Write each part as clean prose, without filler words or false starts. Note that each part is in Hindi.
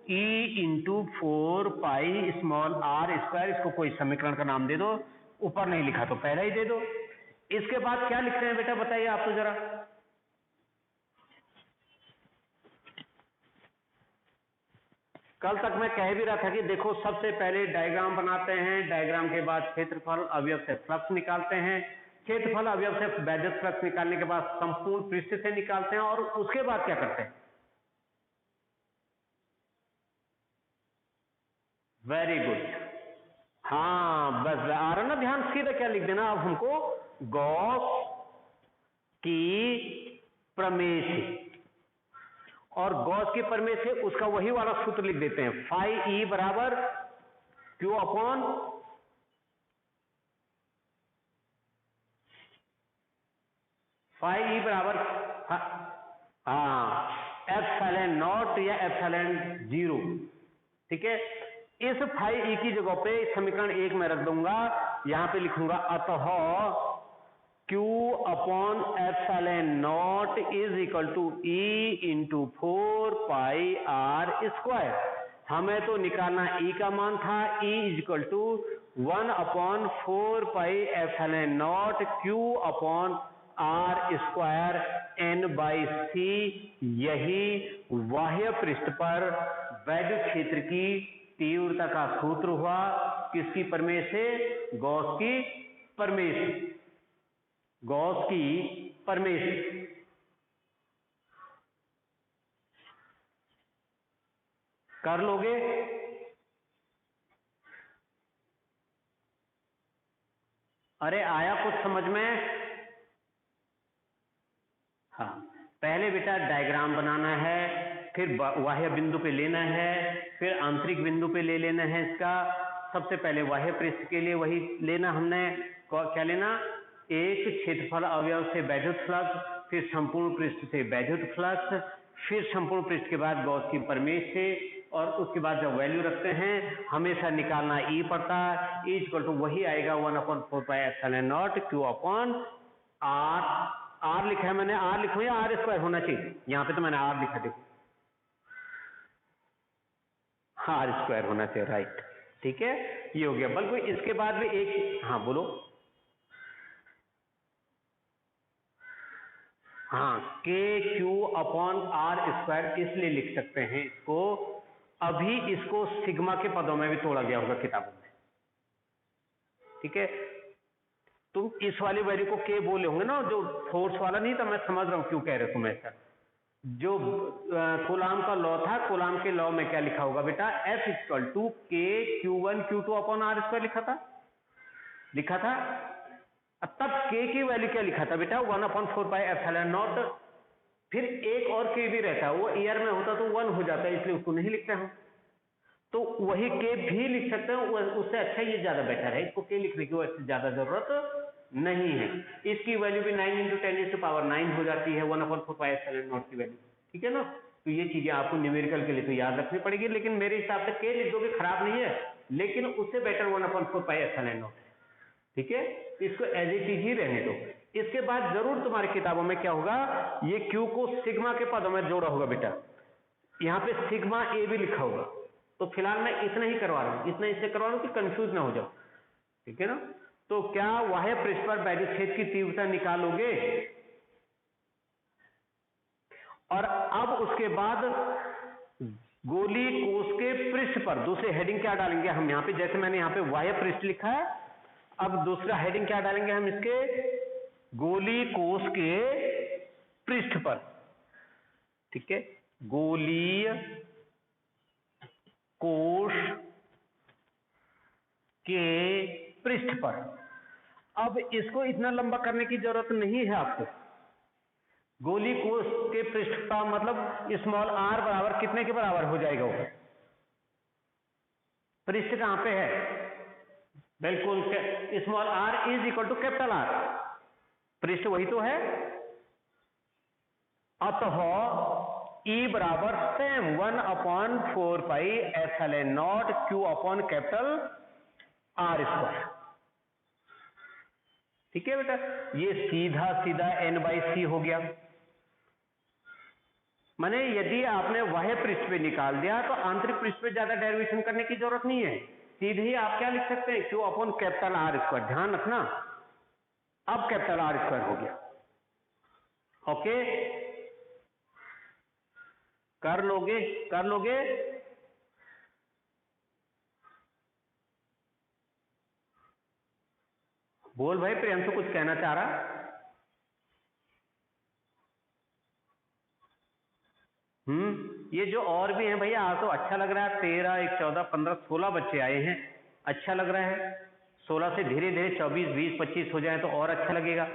E into 4 pi small r square, इसको कोई समीकरण का नाम दे दो, ऊपर नहीं लिखा तो पहले ही दे दो। इसके बाद क्या लिखते हैं बेटा बताइए आप तो जरा। कल तक मैं कह भी रहा था कि देखो सबसे पहले डायग्राम बनाते हैं, डायग्राम के बाद क्षेत्रफल अवयव से फ्लक्स निकालते हैं, क्षेत्रफल अवयव से वैद्युत फ्लक्स निकालने के बाद संपूर्ण पृष्ठ से निकालते हैं, और उसके बाद क्या करते हैं? वेरी गुड, हाँ बस आ रहा ना ध्यान, सीधा क्या लिख देना अब हमको, गॉस की प्रमेय से, और गॉस की प्रमेय से उसका वही वाला सूत्र लिख देते हैं, फाई ई बराबर क्यू अपॉन फाई ई बराबर हाँ एप्सिलॉन नॉट या एप्सिलॉन 0, ठीक है। इस फाई ई की जगह पे समीकरण 1 में रख दूंगा, यहां पे लिखूंगा अतः Q upon epsilon not is equal to E into 4 pi r square. हमें तो निकालना E का मान था, E is equal to 1 upon 4 pi epsilon not Q upon r square n by c। यही बाह्य पृष्ठ पर वैद्युत क्षेत्र की तीव्रता का सूत्र हुआ, किसकी प्रमेय से? गॉस की प्रमेय से, गॉस की प्रमेय से। कर लोगे? अरे आया कुछ समझ में? हाँ, पहले बेटा डायग्राम बनाना है, फिर बाह्य बिंदु पे लेना है, फिर आंतरिक बिंदु पे ले लेना है इसका। सबसे पहले बाह्य पृष्ठ के लिए वही लेना हमने, क्या लेना? एक क्षेत्रफल अवयव से वैद्युत फ्लक्स, फिर संपूर्ण पृष्ठ से वैद्युत फ्लक्स, फिर संपूर्ण पृष्ठ के बाद गॉस की प्रमेय से, और उसके बाद जब वैल्यू रखते हैं हमेशा निकालना ई पड़ता है। ई इक्वल टू वही आएगा 1/4 pi epsilon not Q upon R लिखा है मैंने, आर लिखो या आर स्क्वायर होना चाहिए? यहां पे तो मैंने आर लिखा, देखो आर स्क्वायर होना चाहिए, राइट, ठीक है, ये हो गया। बल्कि इसके बाद भी एक, हाँ बोलो। हाँ, के क्यू अपॉन आर स्क्वायर इसलिए लिख सकते हैं इसको, अभी इसको सिग्मा के पदों में भी तोड़ा गया होगा किताबों में, ठीक है। तुम इस वाली वैल्यू को के बोले होंगे ना, जो फोर्स वाला नहीं था, मैं समझ रहा हूं क्यों कह रहे तुम ऐसा। जो कूलाम का लॉ था, कूलाम के लॉ में क्या लिखा होगा बेटा? F इक्वल टू के Q1 Q2 upon are square लिखा था। अब तब के की वैल्यू क्या लिखा था बेटा? 1/4 पाई एप्सिलॉन नॉट, फिर एक और के भी रहता है, वो ईयर में होता तो 1 हो जाता है, इसलिए उसको नहीं लिखते हम, तो वही के भी लिख सकते हैं, उससे अच्छा ये ज्यादा बेटर है, इसको के लिखने की वजह से ज्यादा जरूरत नहीं है। इसकी वैल्यू भी 9 × 10⁹ हो जाती है 1/4 पाई एप्सिलॉन नॉट की वैल्यू, ठीक है ना। तो ये चीजें आपको न्यूमेरिकल के लिए तो याद रखनी पड़ेगी, लेकिन मेरे हिसाब से के लिख दोगे खराब नहीं है, लेकिन उससे बेटर 1/4 पाई एप्सिलॉन नॉट है, ठीक है। इसको एज इट इज ही रहने दो। इसके बाद जरूर तुम्हारी किताबों में क्या होगा, ये क्यू को सिग्मा के पदों में जोड़ा होगा बेटा, यहां पे सिग्मा ए भी लिखा होगा। तो फिलहाल मैं इतना ही करवा रहा हूं, इतना इससे करवा रहा हूं कि कंफ्यूज ना हो जाओ, ठीक है ना। तो क्या बाह्य पृष्ठ पर वैद्युत क्षेत्र की तीव्रता निकालोगे, और अब उसके बाद गोली कोष के पृष्ठ पर दूसरे हेडिंग क्या डालेंगे हम यहां पे, जैसे मैंने यहां पे बाह्य पृष्ठ लिखा है, अब दूसरा हेडिंग क्या डालेंगे हम इसके, गोली कोष के पृष्ठ पर, ठीक है, गोलीय कोष के पृष्ठ पर। अब इसको इतना लंबा करने की जरूरत नहीं है आपको। गोली कोष के पृष्ठ का मतलब स्मॉल r बराबर कितने के बराबर हो जाएगा वो? पृष्ठ कहां पे है? बिल्कुल, small r is equal to capital R, पृष्ठ वही तो है। अतः E बराबर same 1/4 pi epsilon not Q upon capital R square, ठीक है बेटा। ये सीधा सीधा n/c हो गया। माने यदि आपने बाह्य पृष्ठ पे निकाल दिया तो आंतरिक पृष्ठ पे ज्यादा डेरिवेशन करने की जरूरत नहीं है, सीधे ही आप क्या लिख सकते हैं, Q upon capital R square. ध्यान रखना, अब कैपिटल आर स्क्वायर हो गया। ओके, कर लोगे, कर लोगे। बोल भाई, प्रियंशु कुछ कहना चाह रहा। ये जो और भी हैं भैया, आज तो अच्छा लग रहा है। 13, 1, 14, 15, 16 बच्चे आए हैं, अच्छा लग रहा है। 16 से धीरे धीरे 24, 20, 25 हो जाए तो और अच्छा लगेगा।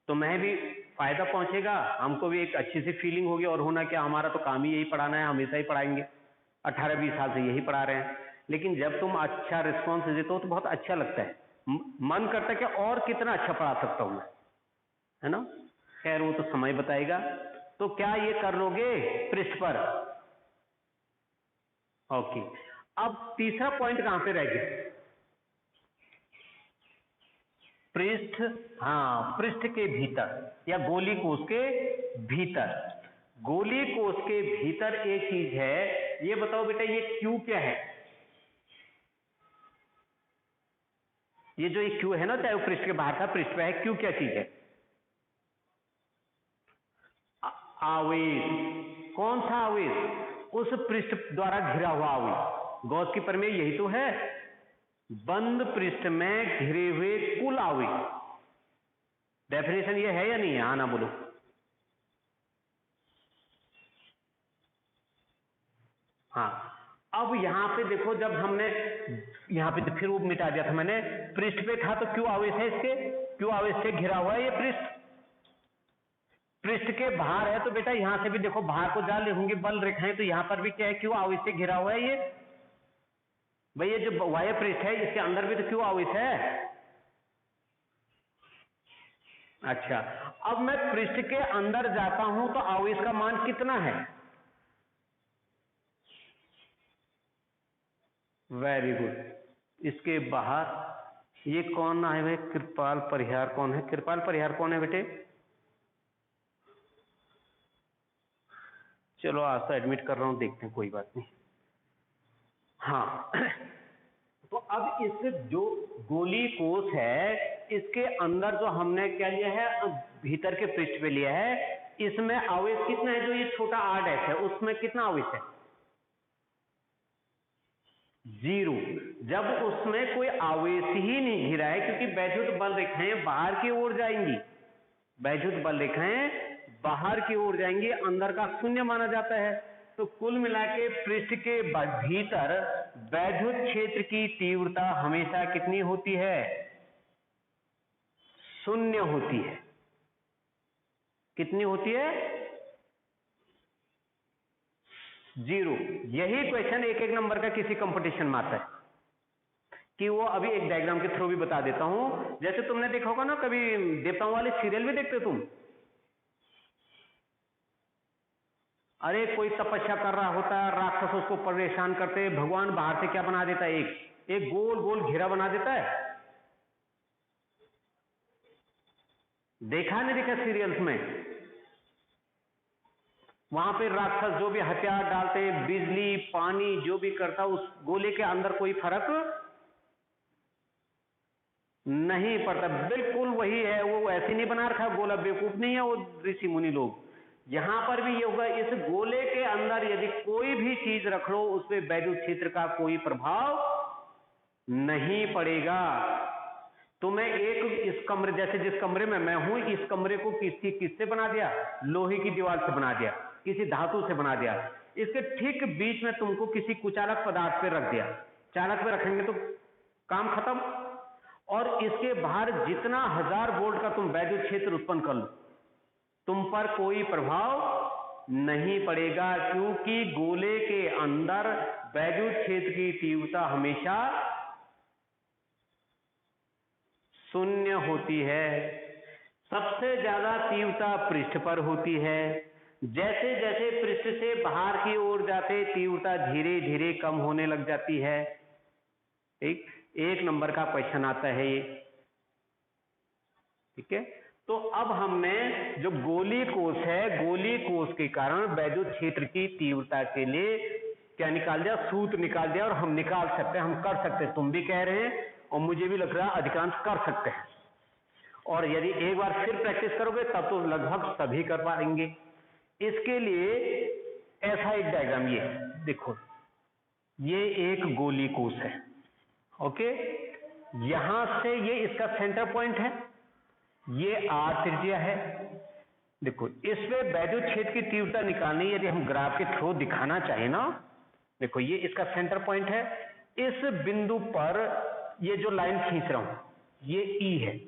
तो मैं भी फायदा पहुंचेगा, हमको भी एक अच्छी सी फीलिंग होगी। और होना क्या, हमारा तो काम ही यही पढ़ाना है, हमेशा ही पढ़ाएंगे, 18-20 साल से यही पढ़ा रहे हैं। लेकिन जब तुम अच्छा रिस्पॉन्स देते हो तो बहुत अच्छा लगता है, मन करता है कि और कितना अच्छा पढ़ा सकता हूं मैं, है ना। खैर वो तो समय बताएगा। तो क्या ये कर लोगे पृष्ठ पर? ओके, अब तीसरा पॉइंट कहां पे रह गया? पृष्ठ, हाँ, पृष्ठ के भीतर या गोली कोष के भीतर। गोली कोष के भीतर एक चीज है, ये बताओ बेटा, ये क्यू क्या है? ये जो ये क्यू है ना, चाहे वो पृष्ठ के बाहर था, पृष्ठ पे है, क्यू क्या चीज है? आवेश। कौन सा आवेश? उस पृष्ठ द्वारा घिरा हुआ आवेश। गॉस की प्रमेय यही तो है, बंद पृष्ठ में घिरे हुए कुल आवेश। डेफिनेशन ये है या नहीं है? हाँ ना बोलो। हाँ, अब यहां पे देखो, जब हमने यहां पे तो फिर वो मिटा दिया था मैंने, पृष्ठ पे था तो क्यों आवेश है इसके, क्यों आवेश से घिरा हुआ है ये पृष्ठ। पृष्ठ के बाहर है तो बेटा यहां से भी देखो, बाहर को जा होंगे बल रेखाएं, तो यहां पर भी क्या है, क्यों आवेश से घिरा हुआ है ये। भाई ये जो बाह्य पृष्ठ है इसके अंदर भी तो क्यों आवेश है। अच्छा, अब मैं पृष्ठ के अंदर जाता हूं तो आवेश का मान कितना है? Very good. इसके बाहर ये कौन आए हुए? कृपाल परिहार कौन है? कृपाल परिहार कौन है बेटे? चलो आज तो एडमिट कर रहा हूं, देखते हैं, कोई बात नहीं। हाँ तो अब इस जो गोली कोष है, इसके अंदर जो हमने क्या लिया है, भीतर के पृष्ठ पे लिया है, इसमें आवेश कितना है? जो ये छोटा r डैश है उसमें कितना आवेश है? 0। जब उसमें कोई आवेश ही नहीं घिरा है, क्योंकि वैद्युत बल रेखाएं बाहर की ओर जाएंगी, वैद्युत बल रेखाएं बाहर की ओर जाएंगी, अंदर का शून्य माना जाता है। तो कुल मिला के पृष्ठ के भीतर वैद्युत क्षेत्र की तीव्रता हमेशा कितनी होती है? शून्य होती है। कितनी होती है? 0। यही क्वेश्चन एक एक नंबर का किसी कंपटीशन में आता है, कि वो अभी एक डायग्राम के थ्रू भी बता देता हूं। जैसे तुमने देखा होगा ना, कभी देवताओं वाले सीरियल भी देखते हो तुम? अरे कोई तपस्या कर रहा होता है, राक्षस उसको परेशान करते हैं, भगवान बाहर से क्या बना देता है, एक गोल गोल घेरा बना देता है। देखा नहीं देखा सीरियल्स में? वहां पे राक्षस जो भी हथियार डालते, बिजली पानी जो भी करता, उस गोले के अंदर कोई फर्क नहीं पड़ता। बिल्कुल वही है, वो ऐसे नहीं बना रखा गोला, बेवकूफ नहीं है वो ऋषि मुनि लोग। यहां पर भी ये होगा, इस गोले के अंदर यदि कोई भी चीज रख लो, उस पर वैद्युत क्षेत्र का कोई प्रभाव नहीं पड़ेगा। तो मैं इस कमरे, जैसे जिस कमरे में मैं हूं, इस कमरे को किससे बना दिया? लोहे की दीवार से बना दिया, किसी धातु से बना दिया। इसके ठीक बीच में तुमको किसी कुचालक पदार्थ पे रख दिया। चालक पे रखेंगे तो काम खत्म। और इसके बाहर जितना 1000 वोल्ट का तुम वैद्युत क्षेत्र उत्पन्न कर लो, तुम पर कोई प्रभाव नहीं पड़ेगा, क्योंकि गोले के अंदर वैद्युत क्षेत्र की तीव्रता हमेशा शून्य होती है। सबसे ज्यादा तीव्रता पृष्ठ पर होती है। जैसे जैसे पृष्ठ से बाहर की ओर जाते, तीव्रता धीरे धीरे कम होने लग जाती है। ठीक, एक नंबर का क्वेश्चन आता है ये, ठीक है। तो अब हमने जो गोलीय कोष है, गोलीय कोष के कारण वैद्युत क्षेत्र की तीव्रता के लिए क्या निकाल दिया, सूत्र निकाल दिया। और हम निकाल सकते हैं, हम कर सकते हैं, तुम भी कह रहे हैं और मुझे भी लग रहा है अधिकांश कर सकते हैं। और यदि एक बार फिर प्रैक्टिस करोगे तब तो लगभग सभी कर पाएंगे। इसके लिए ऐसा एक डायग्राम, ये देखो, ये एक गोलीय कोष है, ओके। यहां से ये इसका सेंटर पॉइंट है, ये r त्रिज्या है। देखो इसमें वैद्युत क्षेत्र की तीव्रता निकालनी, यदि हम ग्राफ के थ्रू दिखाना चाहे ना, देखो ये इसका सेंटर पॉइंट है। इस बिंदु पर ये जो लाइन खींच रहा हूं ये E है,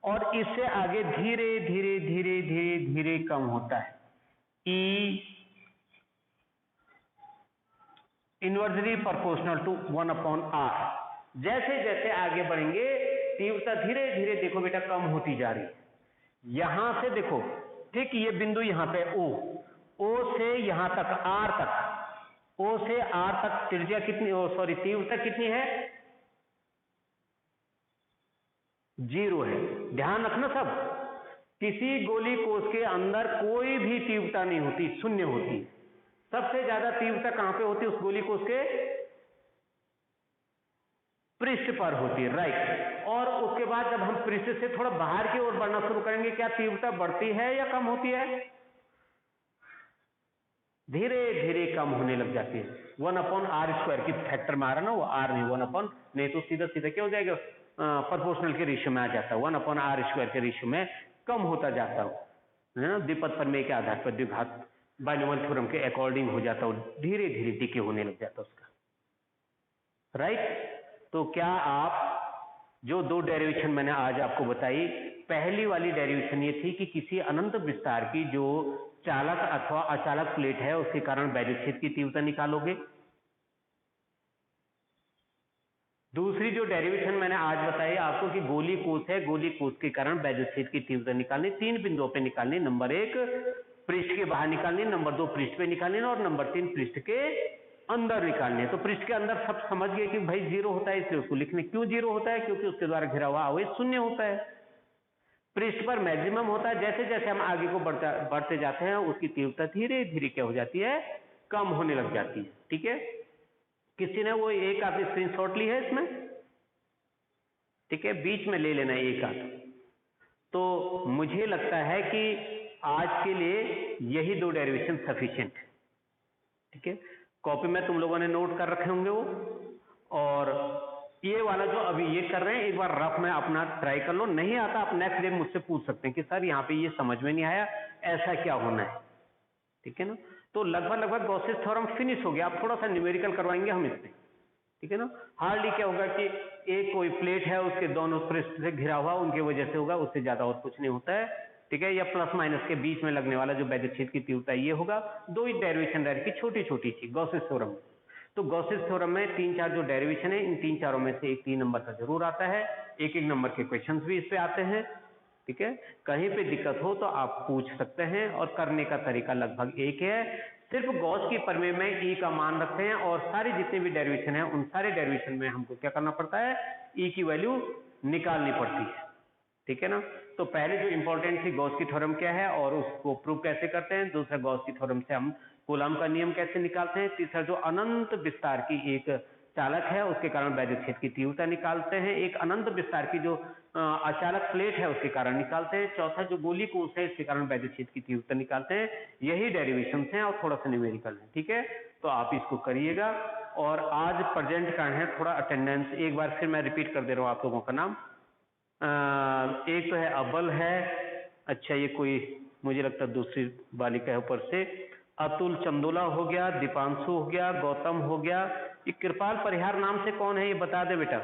और इससे आगे धीरे धीरे धीरे धीरे धीरे कम होता है। E inversely proportional to 1/r। जैसे जैसे आगे बढ़ेंगे तीव्रता धीरे धीरे देखो बेटा कम होती जा रही है। यहां से देखो, ठीक ये बिंदु यहां पे O से यहां तक R तक, O से R तक त्रिज्या कितनी, सॉरी तीव्रता कितनी है, 0 है। ध्यान रखना सब, किसी गोलीय कोष के अंदर कोई भी तीव्रता नहीं होती, शून्य होती है। सबसे ज्यादा तीव्रता कहां पे होती है, उस गोलीय कोष के पृष्ठ पर होती है, राइट। और उसके बाद जब हम पृष्ठ से थोड़ा बाहर की ओर बढ़ना शुरू करेंगे, क्या तीव्रता बढ़ती है या कम होती है, धीरे धीरे कम होने लग जाती है। 1/r² की फैक्टर में आ रहा ना, वो r नहीं 1/, नहीं तो सीधा सीधा क्या हो जाएगा, प्रोपोर्शनल के रेशियो में आ जाता है, 1/r² के रेशियो में कम होता जाता है ना, द्विपद प्रमेय के आधार पर, द्विघात बाइनोमियल थ्योरम के अकॉर्डिंग हो जाता है, धीरे धीरे डिके होने लग जाता है उसका, राइट। तो क्या आप जो दो डेरिवेशन मैंने आज आपको बताई, पहली वाली डेरिवेशन ये थी कि किसी अनंत विस्तार की जो चालक अथवा अचालक प्लेट है उसके कारण वैद्युत क्षेत्र की तीव्रता निकालोगे। दूसरी जो डेरिवेशन मैंने आज बताई आपको कि गोलीय कोष है, गोलीय कोष के कारण वैद्युत क्षेत्र की तीव्रता निकालनी, 3 बिंदुओं पे निकालनी। नंबर 1 पृष्ठ के बाहर निकालनी, नंबर 2 पृष्ठ पे निकालनी, और नंबर 3 पृष्ठ के अंदर निकालनी है। तो पृष्ठ के अंदर सब समझ गए कि भाई 0 होता है, इसलिए उसको लिखने। क्यों 0 होता है, क्योंकि उसके द्वारा घिरा हुआ आवेश शून्य होता है। पृष्ठ पर मैक्सिमम होता है, जैसे जैसे हम आगे को बढ़ते जाते हैं उसकी तीव्रता धीरे धीरे क्या हो जाती है, कम होने लग जाती है, ठीक है। किसी ने वो एक आध स्क्रीनशॉट ली है इसमें, ठीक है, बीच में ले लेना एक आध। तो मुझे लगता है कि आज के लिए यही 2 डेरिवेशन सफिशिएंट है, ठीक है। कॉपी में तुम लोगों ने नोट कर रखे होंगे वो, और ये वाला जो अभी ये कर रहे हैं एक बार रफ में अपना ट्राई कर लो। नहीं आता आप नेक्स्ट डे मुझसे पूछ सकते हैं कि सर यहाँ पे ये समझ में नहीं आया, ऐसा क्या होना है, ठीक है ना। तो लगभग गॉसेस थ्योरम फिनिश हो गया। आप थोड़ा सा न्यूमेरिकल करवाएंगे हम इसमें, ठीक है ना। हार्डली क्या होगा कि एक कोई प्लेट है उसके दोनों पृष्ठ से घिरा हुआ, उनकी वजह से होगा, उससे ज्यादा और कुछ नहीं होता है, ठीक है। या प्लस माइनस के बीच में लगने वाला जो वैद्युत क्षेत्र की तीव्रता ये होगा। 2 ही डेरिवेशन रहेगी छोटी छोटी सी गॉसेस थ्योरम। तो गॉसेस थ्योरम में 3-4 जो डेरिवेशन है, इन 3-4 में से एक 3 नंबर का जरूर आता है, एक नंबर के क्वेश्चंस भी इस पे आते हैं, ठीक है। कहीं पे दिक्कत हो तो आप पूछ सकते हैं, और करने का तरीका लगभग एक है। सिर्फ गॉस की प्रमेय में ई का मान रखते हैं, और सारे जितने भी डेरिवेशन है उन सारे डेरिवेशन में हमको क्या करना पड़ता है, ई की वैल्यू निकालनी पड़ती है, ठीक है ना। तो पहले जो इंपॉर्टेंट थी गॉस की थ्योरम क्या है और उसको प्रूव कैसे करते हैं। दूसरा गॉस की थ्योरम से हम कूलॉम का नियम कैसे निकालते हैं। तीसरा जो अनंत विस्तार की एक चालक है उसके कारण वैद्युत क्षेत्र की तीव्रता निकालते हैं। एक अनंत विस्तार की जो अचालक प्लेट है उसके कारण निकालते हैं। चौथा जो गोलीय कोष है इसके कारण वैद्युत क्षेत्र की तीव्रता निकालते हैं। यही डेरिवेशन हैं और थोड़ा सा न्यूमेरिकल है, ठीक है। तो आप इसको करिएगा। और आज प्रेजेंट का है थोड़ा अटेंडेंस, एक बार फिर मैं रिपीट कर दे रहा हूँ आप लोगों का नाम। एक तो है अब्बल है, अच्छा ये कोई मुझे लगता है दूसरी बालिका है ऊपर से। अतुल चंदोला हो गया, दीपांशु हो गया, गौतम हो गया। ये कृपाल परिहार नाम से कौन है ये बता दे बेटा,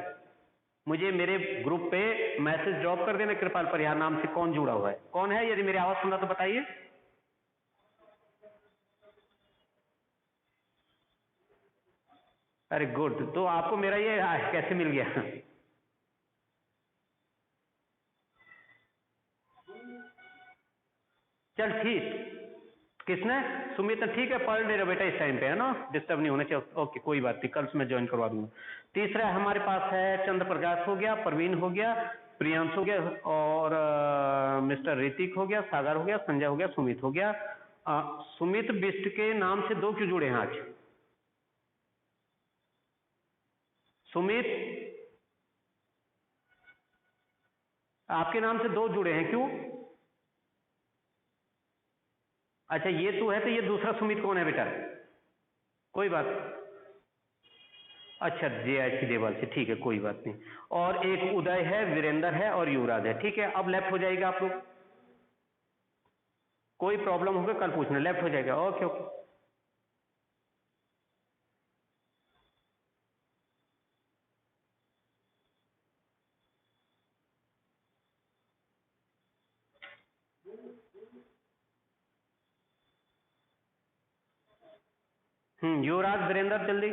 मुझे मेरे ग्रुप पे मैसेज ड्रॉप कर देना। कृपाल परिहार नाम से कौन जुड़ा हुआ है, कौन है, यदि मेरी आवाज सुना तो बताइए। अरे गुड, तो आपको मेरा ये कैसे मिल गया। चल ठीक, किसने, सुमित, ठीक है पढ़ ले रहा बेटा इस टाइम पे, है ना, डिस्टर्ब नहीं होना चाहिए। ओके कोई बात नहीं, कल से मैं ज्वाइन करवा दूंगा। तीसरा हमारे पास है चंद्र प्रकाश हो गया, प्रवीण हो गया, प्रियांशु हो गया, और मिस्टर ऋतिक हो गया, सागर हो गया, संजय हो गया, सुमित हो गया। सुमित बिष्ट के नाम से 2 क्यों जुड़े हैं आज? सुमित, आपके नाम से 2 जुड़े हैं, क्यों? अच्छा, ये तू है तो ये दूसरा सुमित कौन है बेटा? कोई बात, अच्छा जे देवाल से, ठीक है, कोई बात नहीं। और एक उदय है, वीरेंद्र है और युवराज है, ठीक है। अब लेफ्ट हो जाएगा आप लोग, कोई प्रॉब्लम होगा कल पूछना, लेफ्ट हो जाएगा। Okay okay. युवराज, वीरेंद्र, जल्दी।